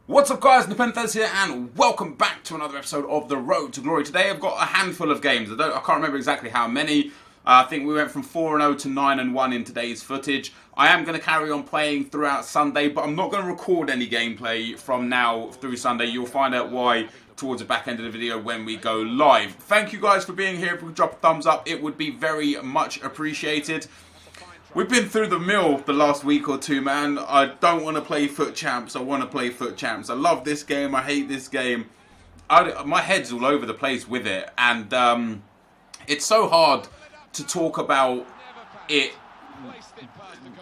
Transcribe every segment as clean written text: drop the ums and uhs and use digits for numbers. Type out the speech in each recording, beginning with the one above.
What's up guys, NepentheZ here and welcome back to another episode of The Road to Glory. Today I've got a handful of games. I can't remember exactly how many. I think we went from 4-0 to 9-1 in today's footage. I am going to carry on playing throughout Sunday, but I'm not going to record any gameplay from now through Sunday. You'll find out why towards the back end of the video when we go live. Thank you guys for being here. If we could drop a thumbs up, it would be very much appreciated. We've been through the mill the last week or two, man. I don't want to play Foot Champs. I want to play Foot Champs. I love this game. I hate this game. My head's all over the place with it. And it's so hard to talk about it,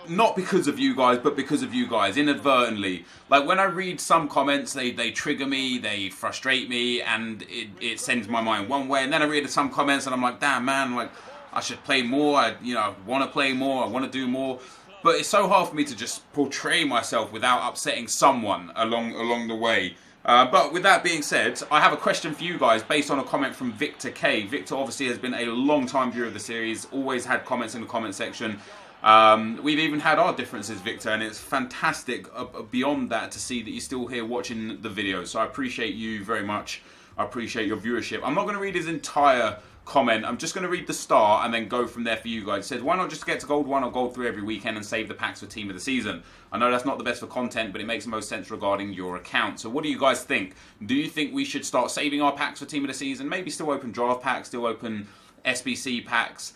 not because of you guys, but because of you guys, inadvertently. Like, when I read some comments, they trigger me, they frustrate me, and it sends my mind one way. And then I read some comments, and I'm like, damn, man, like, I should play more, I want to play more, I want to do more. But it's so hard for me to just portray myself without upsetting someone along the way. But with that being said, I have a question for you guys based on a comment from Victor K. Victor obviously has been a long time viewer of the series, always had comments in the comment section. We've even had our differences, Victor, and it's fantastic beyond that to see that you're still here watching the video. So I appreciate you very much. I appreciate your viewership. I'm not going to read his entire comment. I'm just going to read the start and then go from there for you guys. It says, why not just get to Gold 1 or Gold 3 every weekend and save the packs for Team of the Season? I know that's not the best for content, but it makes the most sense regarding your account. So what do you guys think? Do you think we should start saving our packs for Team of the Season? Maybe still open draft packs, still open SBC packs,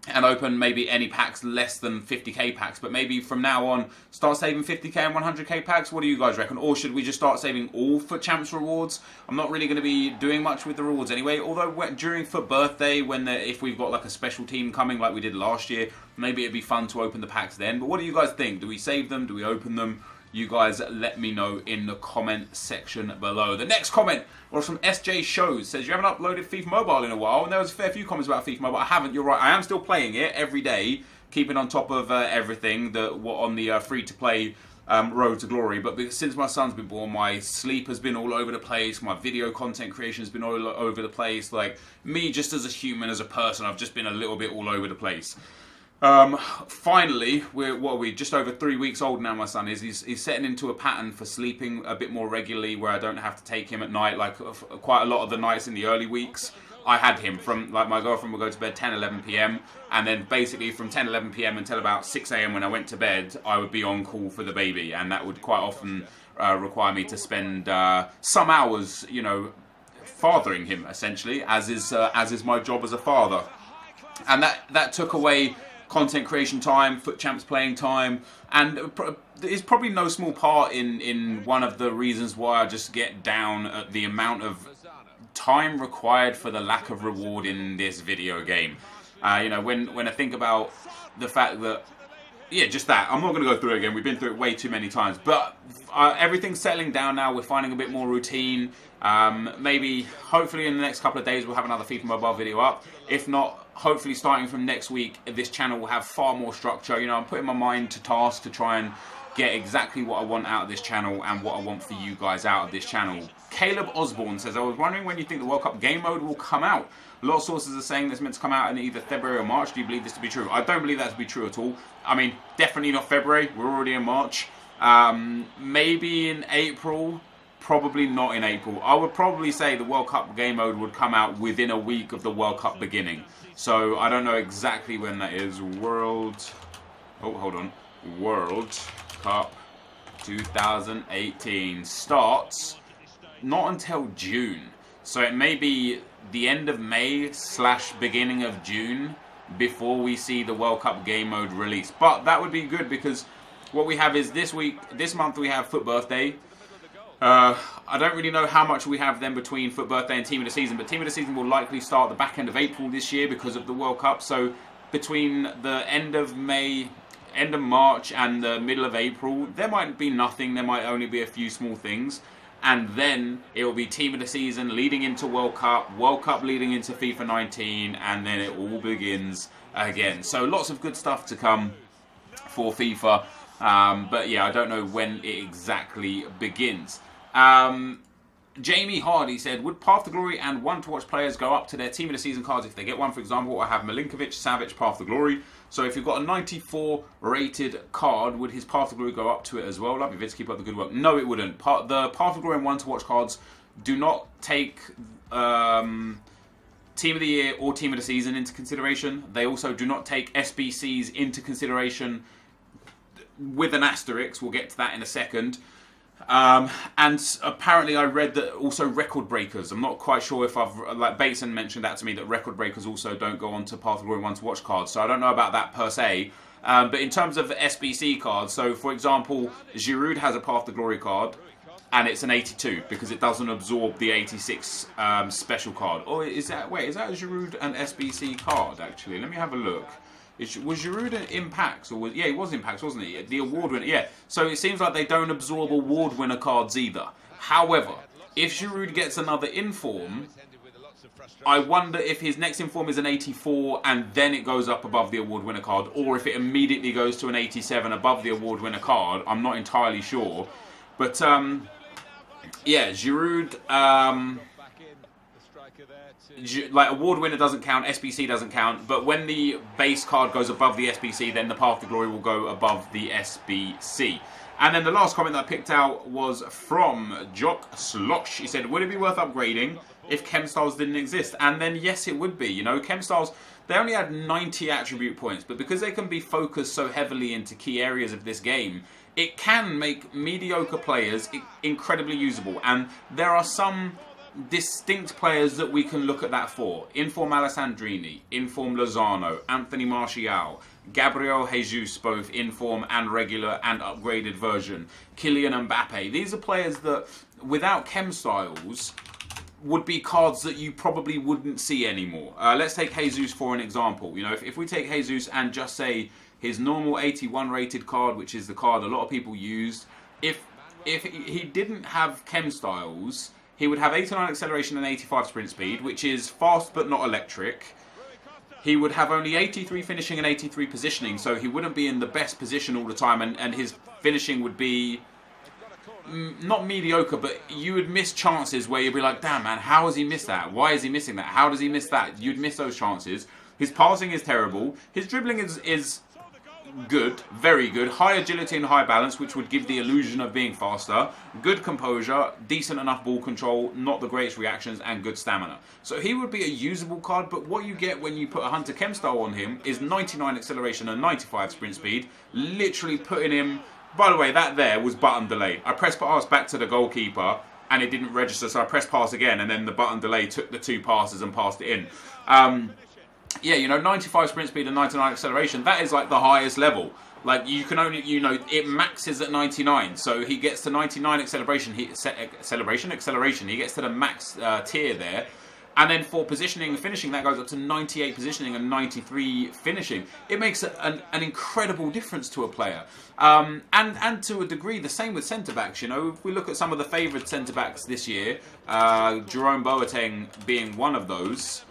and open maybe any packs less than 50k packs, but maybe from now on start saving 50k and 100k packs? What do you guys reckon? Or should we just start saving all Foot Champs rewards? I'm not really going to be doing much with the rewards anyway, although during Foot Birthday, if we've got like a special team coming like we did last year, maybe it'd be fun to open the packs then. But what do you guys think? Do we save them? Do we open them? You guys let me know in the comment section below. The next comment was from SJ Shows. Says, you haven't uploaded FIFA Mobile in a while. And there was a fair few comments about FIFA Mobile. I haven't, you're right. I am still playing it every day, keeping on top of everything that on the free-to-play Road to Glory. But since my son's been born, my sleep has been all over the place. My video content creation has been all over the place. Like, me just as a human, as a person, I've just been a little bit all over the place. Finally, we're just over 3 weeks old now. My son is. He's setting into a pattern for sleeping a bit more regularly, where I don't have to take him at night. Like quite a lot of the nights in the early weeks, I had him from, like, my girlfriend would go to bed 10-11 p.m. and then basically from 10-11 p.m. until about 6 a.m. when I went to bed, I would be on call for the baby, and that would quite often require me to spend some hours, fathering him essentially, as is my job as a father, and that took away content creation time, Foot Champs playing time, and it's probably no small part in one of the reasons why I just get down at the amount of time required for the lack of reward in this video game. When I think about the fact that, just that. I'm not going to go through it again. We've been through it way too many times. But everything's settling down now. We're finding a bit more routine. Maybe, hopefully in the next couple of days, we'll have another FIFA Mobile video up. If not, hopefully starting from next week, this channel will have far more structure. I'm putting my mind to task to try and get exactly what I want out of this channel and what I want for you guys out of this channel. Caleb Osborne says, I was wondering when you think the World Cup game mode will come out. A lot of sources are saying it's meant to come out in either February or March. Do you believe this to be true? I don't believe that to be true at all. I mean, definitely not February. We're already in March. Maybe in April. Probably not in April. I would probably say the World Cup game mode would come out within a week of the World Cup beginning. So I don't know exactly when that is. World Cup 2018 starts not until June. So it may be the end of May / beginning of June before we see the World Cup game mode release. But that would be good, because what we have is this month we have Foot Birthday. I don't really know how much we have then between Foot Birthday and Team of the Season, but Team of the Season will likely start the back end of April this year because of the World Cup. So between the end of March and the middle of April, there might be nothing. There might only be a few small things. And then it will be Team of the Season leading into World Cup leading into FIFA 19, and then it all begins again. So lots of good stuff to come for FIFA. But yeah, I don't know when it exactly begins. Jamie Hardy said, would Path to Glory and One to Watch players go up to their Team of the Season cards if they get one? For example, I have Milinkovic, Savic, Path to Glory. So if you've got a 94 rated card, would his Path to Glory go up to it as well? Love you, Vids, keep up the good work. No, it wouldn't. The Path to Glory and One to Watch cards do not take Team of the Year or Team of the Season into consideration. They also do not take SBCs into consideration with an asterisk. We'll get to that in a second. And apparently I read that also record breakers. I'm not quite sure if like Bateson mentioned that to me, that record breakers also don't go on to Path to Glory One to Watch cards. So I don't know about that per se. But in terms of SBC cards, so for example, Giroud has a Path to Glory card and it's an 82 because it doesn't absorb the 86 special card. Or is that a Giroud an SBC card actually? Let me have a look. Was Giroud in packs? Or he was in packs, wasn't he? The award winner, yeah. So it seems like they don't absorb award winner cards either. However, if Giroud gets another inform, I wonder if his next inform is an 84 and then it goes up above the award winner card, or if it immediately goes to an 87 above the award winner card. I'm not entirely sure. But, yeah, Giroud... like award winner doesn't count, SBC doesn't count, but when the base card goes above the SBC, then the Path to Glory will go above the SBC. And then the last comment that I picked out was from Jock Slosh. He said, would it be worth upgrading if Chem Styles didn't exist? And then yes, it would be. You know, Chem Styles, they only had 90 attribute points, but because they can be focused so heavily into key areas of this game, it can make mediocre players incredibly usable. And there are some distinct players that we can look at that for. Inform Alessandrini, Inform Lozano, Anthony Martial, Gabriel Jesus, both Inform and regular and upgraded version, Kylian Mbappe. These are players that, without Chem Styles, would be cards that you probably wouldn't see anymore. Let's take Jesus for an example. You know, if we take Jesus and just say his normal 81 rated card, which is the card a lot of people used, if he didn't have Chem Styles, he would have 89 acceleration and 85 sprint speed, which is fast but not electric. He would have only 83 finishing and 83 positioning, so he wouldn't be in the best position all the time, and his finishing would be not mediocre, but you would miss chances where you'd be like, damn man, how has he missed that? Why is he missing that? How does he miss that? You'd miss those chances. His passing is terrible. His dribbling is good, very good. High agility and high balance, which would give the illusion of being faster. Good composure, decent enough ball control, not the greatest reactions, and good stamina. So he would be a usable card, but what you get when you put a Hunter Chem style on him is 99 acceleration and 95 sprint speed, literally putting him... By the way, that there was button delay. I pressed pass back to the goalkeeper and it didn't register, so I pressed pass again, and then the button delay took the two passes and passed it in. Yeah, you know, 95 sprint speed and 99 acceleration, that is like the highest level. Like, you can only, you know, it maxes at 99. So he gets to 99 acceleration, he gets to the max tier there. And then for positioning and finishing, that goes up to 98 positioning and 93 finishing. It makes an incredible difference to a player. And to a degree, the same with centre-backs. You know, if we look at some of the favoured centre-backs this year, Jerome Boateng being one of those,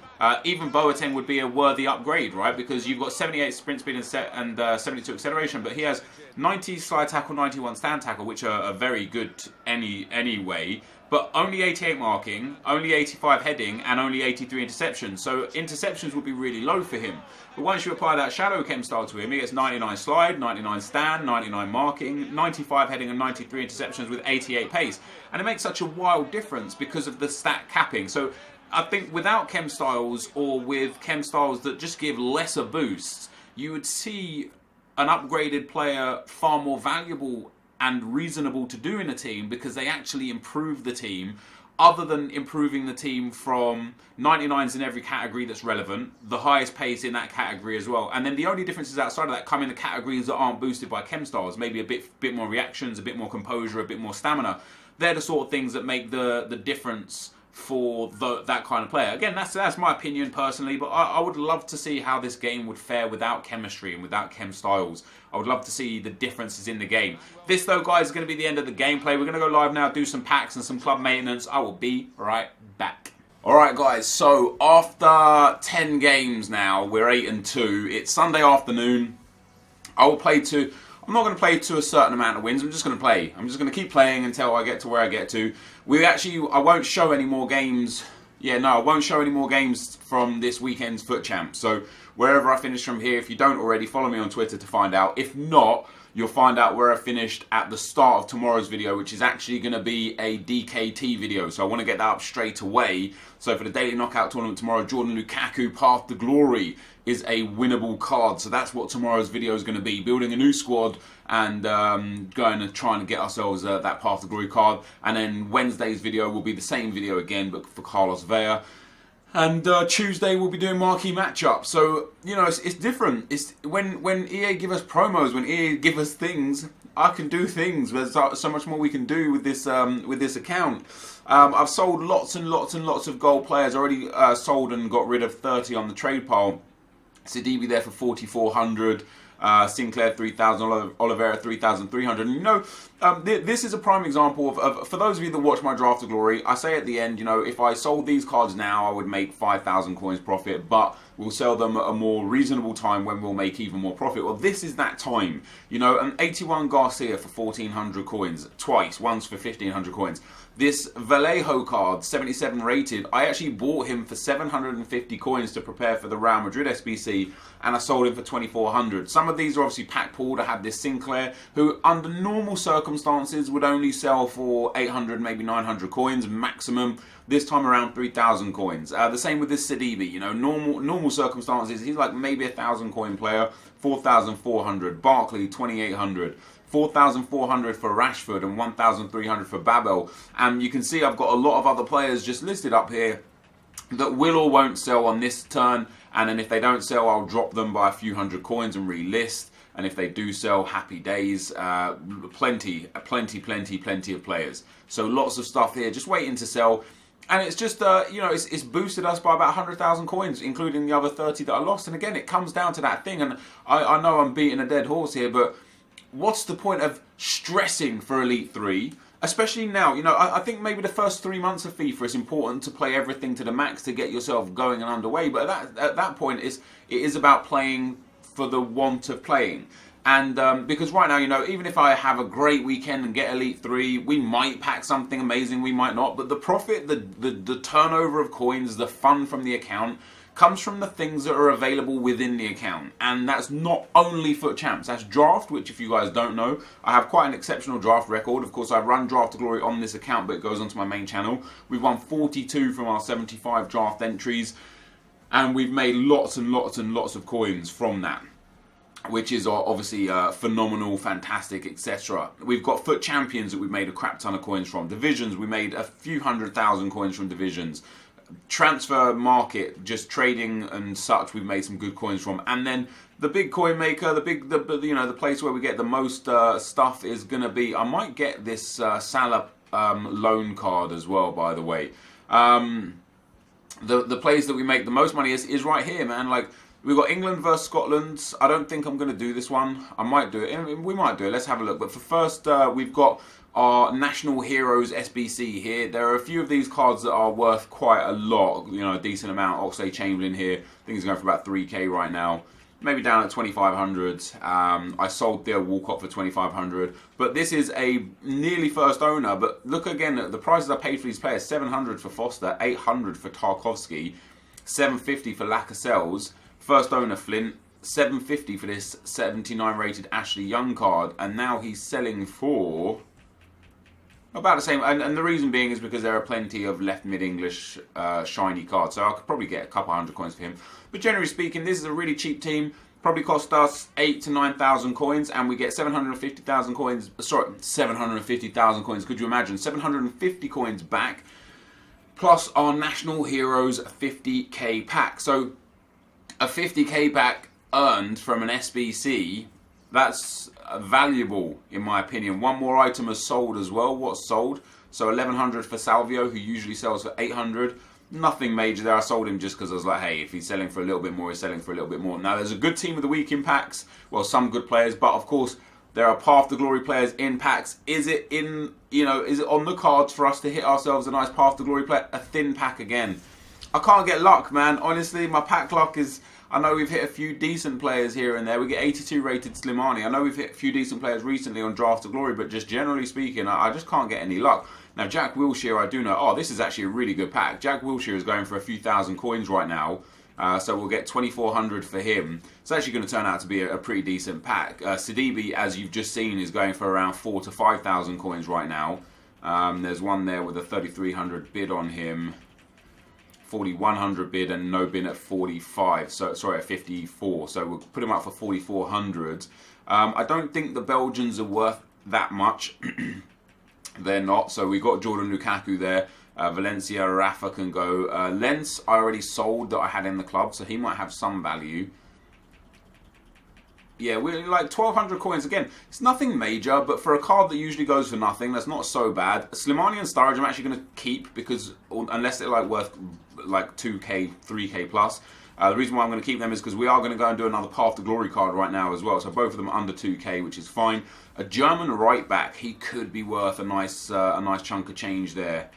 even Boateng would be a worthy upgrade, right? Because you've got 78 sprint speed and 72 acceleration, but he has 90 slide tackle, 91 stand tackle, which are very good anyway. But only 88 marking, only 85 heading, and only 83 interceptions. So interceptions would be really low for him. But once you apply that Shadow Chem style to him, he gets 99 slide, 99 stand, 99 marking, 95 heading, and 93 interceptions with 88 pace. And it makes such a wild difference because of the stat capping. So I think without Chem styles, or with Chem styles that just give lesser boosts, you would see an upgraded player far more valuable and reasonable to do in a team, because they actually improve the team, other than improving the team from 99s in every category that's relevant, the highest pace in that category as well. And then the only differences outside of that come in the categories that aren't boosted by Chem styles, maybe a bit more reactions, a bit more composure, a bit more stamina. They're the sort of things that make the difference for that kind of player. Again, that's my opinion personally, but I would love to see how this game would fare without chemistry and without Chem styles. I would love to see the differences in the game. This, though, guys, is going to be the end of the gameplay. We're going to go live now, do some packs and some club maintenance. I will be right back. Alright, guys, so after 10 games now, we're 8-2. It's Sunday afternoon. I will play I'm not going to play to a certain amount of wins. I'm just going to play. I'm just going to keep playing until I get to where I get to. I won't show any more games. Yeah, no, I won't show any more games from this weekend's Foot Champ. So wherever I finish from here, if you don't already, follow me on Twitter to find out. If not, you'll find out where I finished at the start of tomorrow's video, which is actually going to be a DKT video. So I want to get that up straight away. So for the Daily Knockout Tournament tomorrow, Jordan Lukaku, Path to Glory, is a winnable card. So that's what tomorrow's video is going to be. Building a new squad and going and trying to get ourselves that Path to Glory card. And then Wednesday's video will be the same video again, but for Carlos Vela. And Tuesday we'll be doing marquee matchups. So, you know, it's different. It's when EA give us promos, when EA give us things, I can do things. There's so much more we can do with this account. I've sold lots and lots and lots of gold players. Already sold and got rid of 30 on the trade pile. Sidibe there for 4,400. Sinclair 3,000, Oliveira 3,300. And you know, this is a prime example of, for those of you that watch my Draft to Glory, I say at the end, you know, if I sold these cards now, I would make 5,000 coins profit, but we'll sell them at a more reasonable time when we'll make even more profit. Well, this is that time. You know, an 81 Garcia for 1,400 coins, twice, once for 1,500 coins. This Vallejo card, 77 rated, I actually bought him for 750 coins to prepare for the Real Madrid SBC, and I sold him for 2,400. Some of these are obviously pack pulled. I had this Sinclair, who under normal circumstances would only sell for 800, maybe 900 coins maximum. This time around 3,000 coins. The same with this Sidibe. You know, normal circumstances, he's like maybe a 1,000 coin player. 4,400. Barkley 2,800. 4,400 for Rashford and 1,300 for Babel. And you can see I've got a lot of other players just listed up here that will or won't sell on this turn. And then if they don't sell, I'll drop them by a few hundred coins and relist. And if they do sell, happy days. Plenty of players. So lots of stuff here, just waiting to sell. And it's just, you know, it's boosted us by about 100,000 coins, including the other 30 that I lost. And again, it comes down to that thing. And I know I'm beating a dead horse here, but what's the point of stressing for Elite 3? Especially now, you know, I think maybe the first 3 months of FIFA it's important to play everything to the max to get yourself going and underway. But at that point, it is about playing for the want of playing. And because right now, you know, even if I have a great weekend and get Elite 3, we might pack something amazing, we might not. But the profit, the turnover of coins, the fun from the account comes from the things that are available within the account. And that's not only Foot Champs, that's Draft, which if you guys don't know, I have quite an exceptional draft record. Of course, I run Draft to Glory on this account, but it goes onto my main channel. We've won 42 from our 75 draft entries, and we've made lots and lots and lots of coins from that, which is obviously phenomenal, fantastic, etc. We've got Foot Champions that we've made a crap ton of coins from. Divisions, we made a few 100,000 coins from Divisions. Transfer market, just trading and such, we've made some good coins from. And then the big coin maker, the place where we get the most stuff is going to be, I might get this Salah loan card as well, by the way. The place that we make the most money is right here, man. Like, we've got England versus Scotland. I don't think I'm going to do this one. I might do it. We might do it. Let's have a look. But for first, we've got our National Heroes SBC here. There are a few of these cards that are worth quite a lot. You know, a decent amount. Oxlade-Chamberlain here. I think he's going for about 3k right now. Maybe down at 2,500. I sold Theo Walcott for 2,500. But this is a nearly first owner. But look again at the prices I paid for these players. 700 for Foster. 800 for Tarkovsky. 750 for Lascelles. First owner Flint, 750 for this 79 rated Ashley Young card, and now he's selling for about the same. And the reason being is because there are plenty of left mid English shiny cards, so I could probably get a couple hundred coins for him. But generally speaking, this is a really cheap team. Probably cost us 8,000 to 9,000 coins, and we get 750,000 coins. Sorry, 750,000 coins. Could you imagine 750 coins back, plus our National Heroes 50k pack? So a 50k pack earned from an SBC, that's valuable in my opinion. One more item has sold as well. What's sold? So 1,100 for Salvio, who usually sells for 800. Nothing major there. I sold him just because I was like, hey, if he's selling for a little bit more, he's selling for a little bit more. Now, there's a good team of the week in packs. Well, some good players, but of course, there are Path to Glory players in packs. Is it in, you know, is it on the cards for us to hit ourselves a nice Path to Glory player? A thin pack again. I can't get luck, man. Honestly, my pack luck is, I know we've hit a few decent players here and there. We get 82 rated Slimani. I know we've hit a few decent players recently on Draft to Glory, but just generally speaking, I just can't get any luck. Now, Jack Wilshere, I do know. Oh, this is actually a really good pack. Jack Wilshere is going for a few thousand coins right now. So we'll get 2,400 for him. It's actually going to turn out to be a pretty decent pack. Sidibe, as you've just seen, is going for around 4,000 to 5,000 coins right now. There's one there with a 3,300 bid on him. 4,100 bid and no bid at 45. So sorry, at 54. So we'll put him up for 4,400. I don't think the Belgians are worth that much. They're not. So we got Jordan Lukaku there. Valencia, Rafa can go. Lens, I already sold that I had in the club, so he might have some value. Yeah, we're like 1,200 coins. Again, it's nothing major, but for a card that usually goes for nothing, that's not so bad. Slimani and Sturridge I'm actually going to keep, because unless they're like worth like 2k, 3k plus. The reason why I'm going to keep them is because we are going to go and do another Path to Glory card right now as well. So both of them are under 2k, which is fine. A German right back, he could be worth a nice chunk of change there.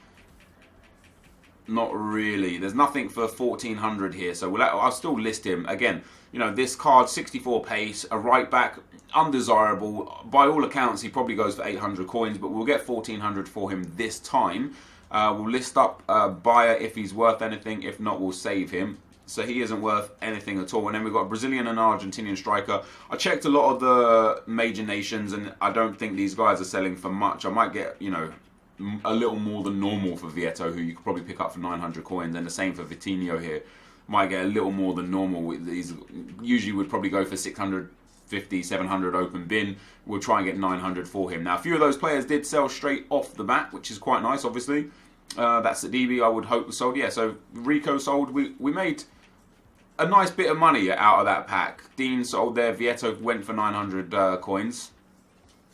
Not really. There's nothing for 1,400 here, so I'll still list him. Again, you know, this card, 64 pace, a right back, undesirable. By all accounts, he probably goes for 800 coins, but we'll get 1,400 for him this time. We'll list up buyer if he's worth anything. If not, we'll save him. So he isn't worth anything at all. And then we've got a Brazilian and Argentinian striker. I checked a lot of the major nations, and I don't think these guys are selling for much. I might get, you know, a little more than normal for Vieto, who you could probably pick up for 900 coins, and the same for Vitinho here. Might get a little more than normal. These usually would probably go for 650, 700 open bin. We'll try and get 900 for him. Now, a few of those players did sell straight off the bat, which is quite nice, obviously. That's Sidibe, I would hope, was sold. Yeah, so Rico sold. We made a nice bit of money out of that pack. Dean sold there. Vieto went for 900 coins.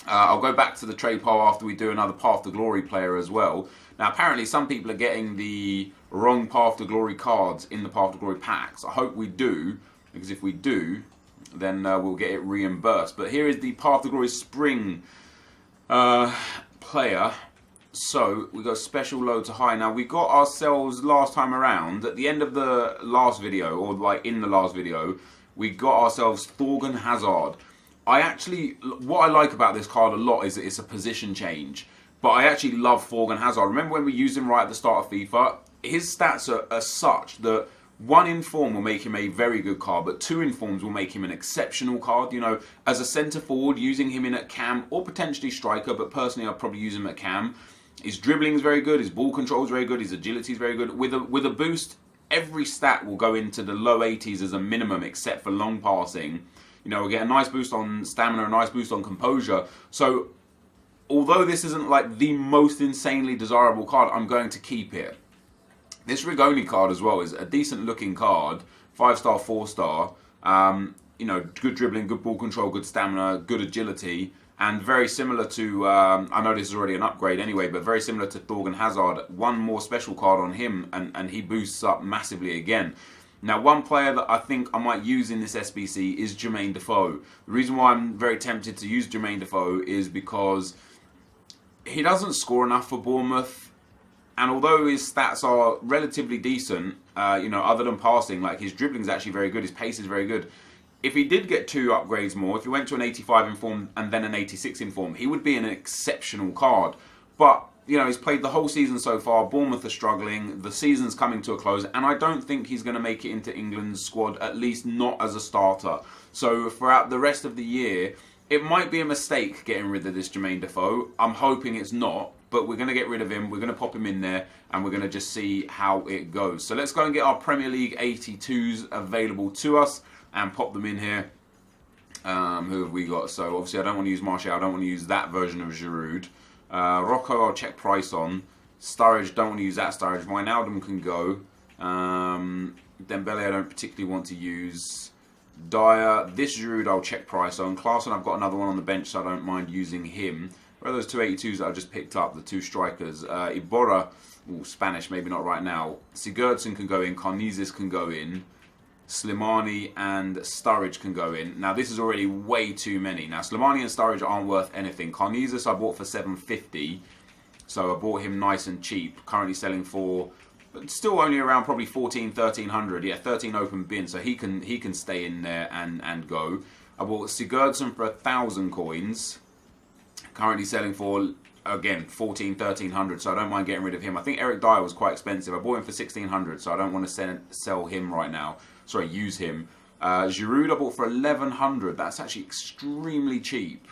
I'll go back to the trade pile after we do another Path to Glory player as well. Now, apparently some people are getting the wrong Path to Glory cards in the Path to Glory packs. I hope we do, because if we do, then we'll get it reimbursed. But here is the Path to Glory Spring player. So, we got special low to high. Now, we got ourselves last time around, at the end of the last video, or like in the last video, we got ourselves Thorgan Hazard. What I like about this card a lot is that it's a position change. But I actually love Thorgan Hazard. Remember when we used him right at the start of FIFA? His stats are such that 1 in form will make him a very good card, but 2 in forms will make him an exceptional card. You know, as a centre forward, using him in at cam or potentially striker, but personally I'd probably use him at cam. His dribbling is very good, his ball control is very good, his agility is very good. With a boost, every stat will go into the low 80s as a minimum, except for long passing. You know, we'll get a nice boost on stamina, a nice boost on composure. So, although this isn't like the most insanely desirable card, I'm going to keep it. This Rigoni card as well is a decent looking card. 5-star, 4-star. You know, good dribbling, good ball control, good stamina, good agility. And very similar to, I know this is already an upgrade anyway, but very similar to Thorgan Hazard. One more special card on him, and he boosts up massively again. Now, one player that I think I might use in this SBC is Jermaine Defoe. The reason why I'm very tempted to use Jermaine Defoe is because he doesn't score enough for Bournemouth. And although his stats are relatively decent, you know, other than passing, like his dribbling is actually very good, his pace is very good. If he did get 2 upgrades more, if he went to an 85 in form and then an 86 in form, he would be an exceptional card. But, you know, he's played the whole season so far. Bournemouth are struggling. The season's coming to a close. And I don't think he's going to make it into England's squad, at least not as a starter. So throughout the rest of the year, it might be a mistake getting rid of this Jermaine Defoe. I'm hoping it's not. But we're going to get rid of him. We're going to pop him in there. And we're going to just see how it goes. So let's go and get our Premier League 82s available to us. And pop them in here. Who have we got? So obviously I don't want to use Martial. I don't want to use that version of Giroud. Rocco I'll check price on. Sturridge, don't want to use that Sturridge. Wijnaldum can go. Dembele I don't particularly want to use. Dyer, this Giroud I'll check price on. Klaassen I've got another one on the bench, so I don't mind using him. Where are those 282s that I just picked up? The 2 strikers. Iborra, Spanish, maybe not right now. Sigurdsson can go in. Karnizis can go in. Slimani and Sturridge can go in. Now this is already way too many. Now Slimani and Sturridge aren't worth anything. Karnizis I bought for 750, so I bought him nice and cheap. Currently selling for but still only around probably 1300. Yeah, 13 open bin, so he can stay in there and go. I bought Sigurdsson for 1,000 coins, currently selling for, again, 1300, so I don't mind getting rid of him. I think Eric Dyer was quite expensive. I bought him for 1600, so I don't want to sell him right now. Sorry, use him. Giroud I bought for 1100. That's actually extremely cheap,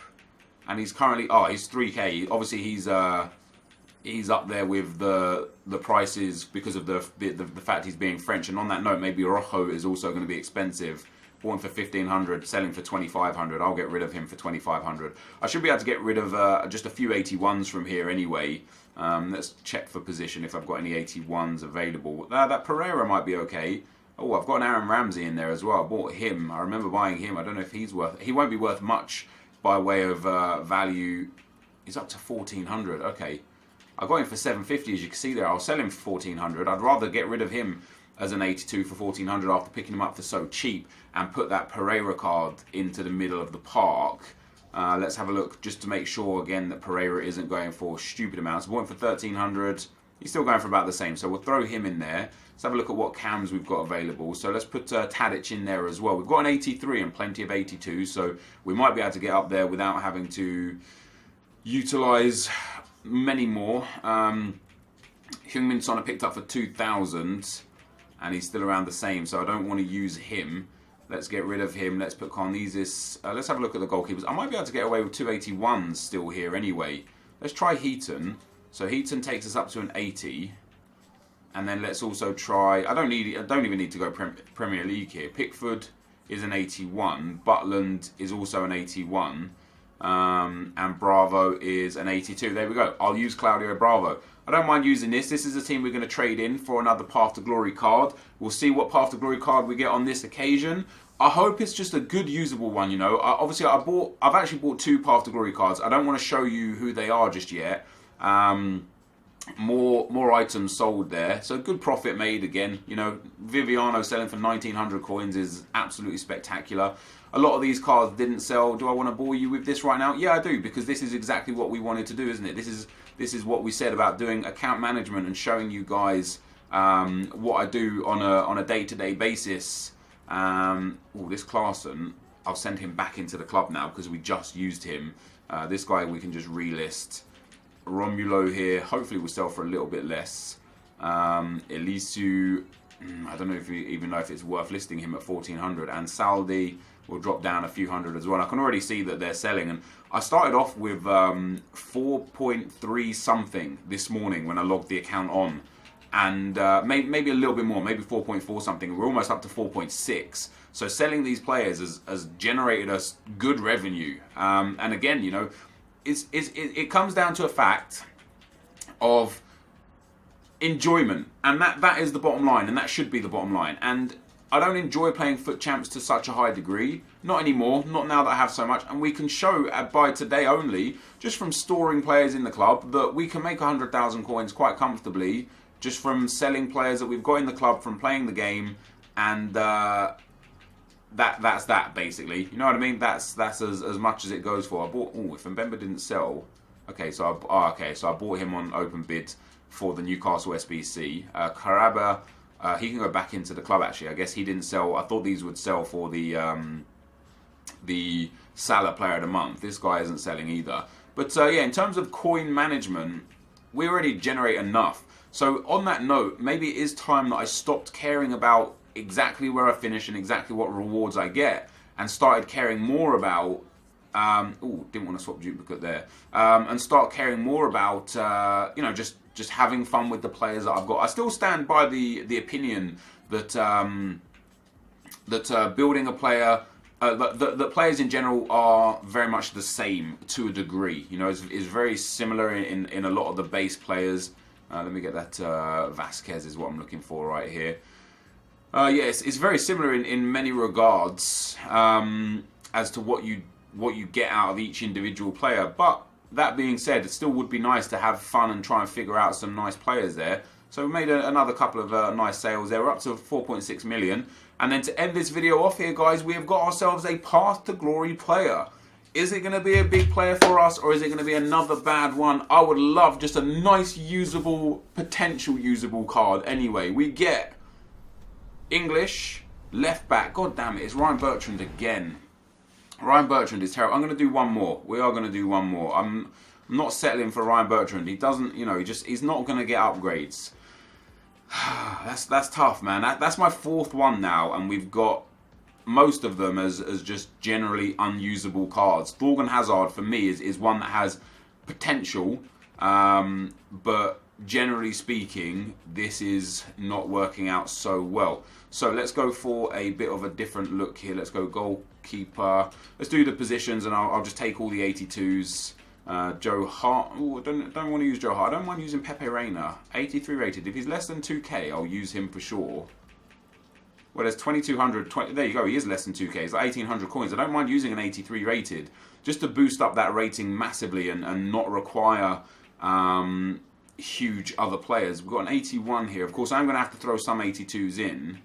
and he's currently he's 3k. Obviously he's up there with the prices because of the fact he's being French. And on that note, maybe Rojo is also going to be expensive. Bought him for 1500, selling for 2500. I'll get rid of him for 2500. I should be able to get rid of just a few 81s from here anyway. Let's check for position if I've got any 81s available. That Pereira might be okay. Oh, I've got an Aaron Ramsey in there as well. I bought him. I remember buying him. I don't know if he's worth... He won't be worth much by way of value. He's up to 1400. Okay. I got him for 750, as you can see there. I'll sell him for 1400. I'd rather get rid of him as an 82 for 1400 after picking him up for so cheap and put that Pereira card into the middle of the park. Let's have a look just to make sure again that Pereira isn't going for stupid amounts. I bought him for 1300. He's still going for about the same, so we'll throw him in there. Let's have a look at what cams we've got available. So let's put Tadic in there as well. We've got an 83 and plenty of 82, so we might be able to get up there without having to utilise many more. Heung-min Son I picked up for 2000, and he's still around the same, so I don't want to use him. Let's get rid of him. Let's put Karnezis. Let's have a look at the goalkeepers. I might be able to get away with 281s still here anyway. Let's try Heaton. So Heaton takes us up to an 80. And then let's also try... I don't even need to go Premier League here. Pickford is an 81. Butland is also an 81. And Bravo is an 82. There we go. I'll use Claudio Bravo. I don't mind using this. This is a team we're going to trade in for another Path to Glory card. We'll see what Path to Glory card we get on this occasion. I hope it's just a good usable one, you know. Obviously, I've actually bought 2 Path to Glory cards. I don't want to show you who they are just yet. More items sold there, so good profit made again. You know, Viviano selling for 1900 coins is absolutely spectacular. A lot of these cards didn't sell. Do I want to bore you with this right now? Yeah, I do, because this is exactly what we wanted to do, isn't it? This is what we said about doing account management and showing you guys what I do on a day-to-day basis. This Klaassen, I'll send him back into the club now because we just used him. This guy we can just relist. Romulo here, hopefully will sell for a little bit less. Elisu, I don't know if you even know if it's worth listing him at 1400. And Saldi will drop down a few hundred as well. I can already see that they're selling. And I started off with 4.3 something this morning when I logged the account on. And maybe a little bit more, maybe 4.4 something. We're almost up to 4.6. So selling these players has generated us good revenue. And again, you know, it comes down to a fact of enjoyment, and that is the bottom line, and that should be the bottom line. And I don't enjoy playing FUT Champs to such a high degree, not anymore, not now that I have so much. And we can show by today only, just from storing players in the club, that we can make 100,000 coins quite comfortably just from selling players that we've got in the club from playing the game. And that's that basically. You know what I mean? That's as much as it goes for. I bought. Oh, if Mbemba didn't sell, okay. So I bought him on open bid for the Newcastle SBC. Karaba, he can go back into the club. Actually, I guess he didn't sell. I thought these would sell for the Salah Player of the Month. This guy isn't selling either. But yeah, in terms of coin management, we already generate enough. So on that note, maybe it is time that I stopped caring about exactly where I finish and exactly what rewards I get, and started caring more about didn't want to swap duplicate there, and start caring more about you know, just having fun with the players that I've got. I still stand by the opinion that building a player, that players in general are very much the same to a degree. You know, is very similar in a lot of the base players. Let me get that. Vasquez is what I'm looking for right here. Yes, it's very similar in many regards as to what you get out of each individual player. But that being said, it still would be nice to have fun and try and figure out some nice players there. So we made another couple of nice sales there. We're up to 4.6 million. And then to end this video off here, guys, we have got ourselves a Path to Glory player Is it going to be a big player for us, or is it going to be another bad one? I would love just a nice, usable, potential usable card. Anyway, we get English, left back. God damn it, it's Ryan Bertrand again. Ryan Bertrand is terrible. I'm going to do one more. We are going to do one more. I'm not settling for Ryan Bertrand. He doesn't, you know, he's not going to get upgrades. That's tough, man. That's my fourth one now, and we've got most of them as just generally unusable cards. Thorgan Hazard for me is one that has potential, but generally speaking, this is not working out so well. So let's go for a bit of a different look here. Let's go goalkeeper. Let's do the positions, and I'll just take all the 82s. Joe Hart. Oh, I don't want to use Joe Hart. I don't mind using Pepe Reina. 83 rated. If he's less than 2k, I'll use him for sure. Well, there's 2,200. There you go. He is less than 2k. It's like 1,800 coins. I don't mind using an 83 rated just to boost up that rating massively and not require huge other players. We've got an 81 here. Of course, I'm going to have to throw some 82s in.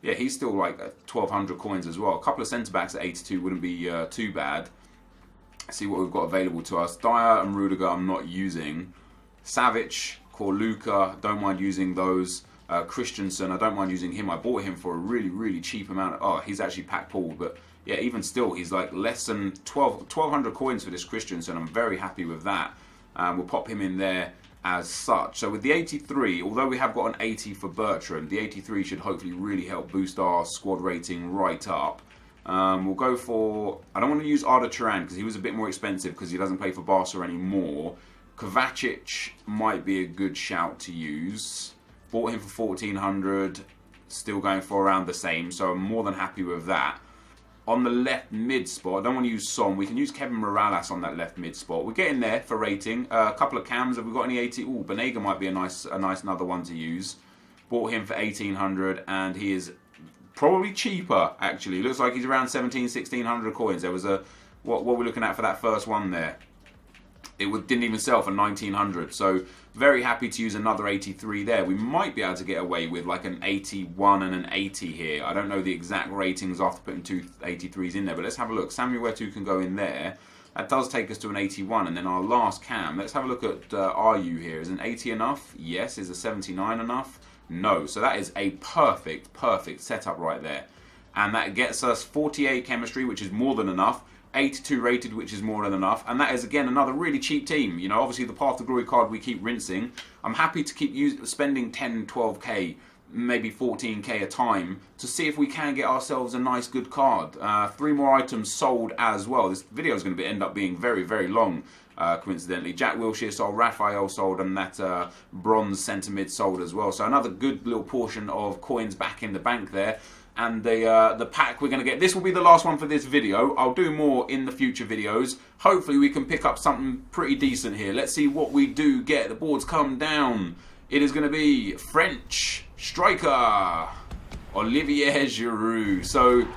Yeah, he's still like 1,200 coins as well. A couple of centre backs at 82 wouldn't be too bad. See what we've got available to us. Dyer and Rudiger I'm not using. Savic, Corluka, don't mind using those. Christensen, I don't mind using him. I bought him for a really, really cheap amount. Oh, he's actually pack pulled, but yeah, even still, he's like less than 1,200 coins for this Christensen. I'm very happy with that. We'll pop him in there as such. So with the 83, although we have got an 80 for Bertrand, the 83 should hopefully really help boost our squad rating right up. We'll go for, I don't want to use Arda Turan because he was a bit more expensive because he doesn't play for Barca anymore. Kovacic might be a good shout to use. Bought him for 1,400, still going for around the same, so I'm more than happy with that. On the left mid spot, I don't want to use Son. We can use Kevin Morales on that left mid spot. We're getting there for rating. A couple of cams. Have we got any 80? Ooh, Banega might be a nice another one to use. Bought him for 1,800, and he is probably cheaper actually. Looks like he's around 1,600 coins. There was a what we're looking at for that first one there. It didn't even sell for 1,900. So very happy to use another 83 there. We might be able to get away with like an 81 and an 80 here. I don't know the exact ratings after putting two 83s in there, but let's have a look. Samuel Eto'o can go in there. That does take us to an 81, and then our last cam. Let's have a look at RU here. Is an 80 enough? Yes. Is a 79 enough? No. So that is a perfect setup right there. And that gets us 48 chemistry, which is more than enough. 82 rated, which is more than enough, and that is again another really cheap team. You know, obviously the Path to Glory card we keep rinsing. I'm happy to keep spending 10, 12k, maybe 14k a time to see if we can get ourselves a nice good card. 3 more items sold as well. This video is going to end up being very, very long. Coincidentally, Jack Wilshere sold, Raphael sold, and that bronze centre mid sold as well. So another good little portion of coins back in the bank there. And the pack we're going to get, this will be the last one for this video. I'll do more in the future videos. Hopefully we can pick up something pretty decent here. Let's see what we do get. The boards come down. It is going to be French striker Olivier Giroud. So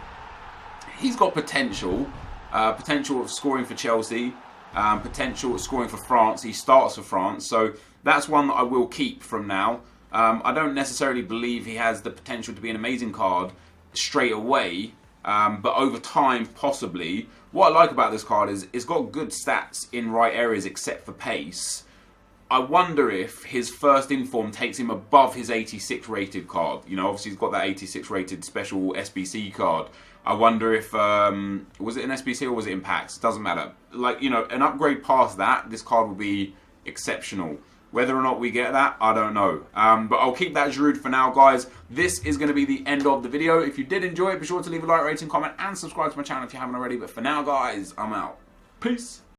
he's got potential. Potential of scoring for Chelsea. Potential of scoring for France. He starts for France. So that's one that I will keep from now. I don't necessarily believe he has the potential to be an amazing card straight away, but over time, possibly. What I like about this card is it's got good stats in right areas except for pace. I wonder if his first inform takes him above his 86 rated card. You know, obviously he's got that 86 rated special SBC card. I wonder if, was it an SBC or was it in packs? Doesn't matter. Like, you know, an upgrade past that, this card will be exceptional. Whether or not we get that, I don't know. But I'll keep that Giroud for now, guys. This is going to be the end of the video. If you did enjoy it, be sure to leave a like, rating, comment, and subscribe to my channel if you haven't already. But for now, guys, I'm out. Peace.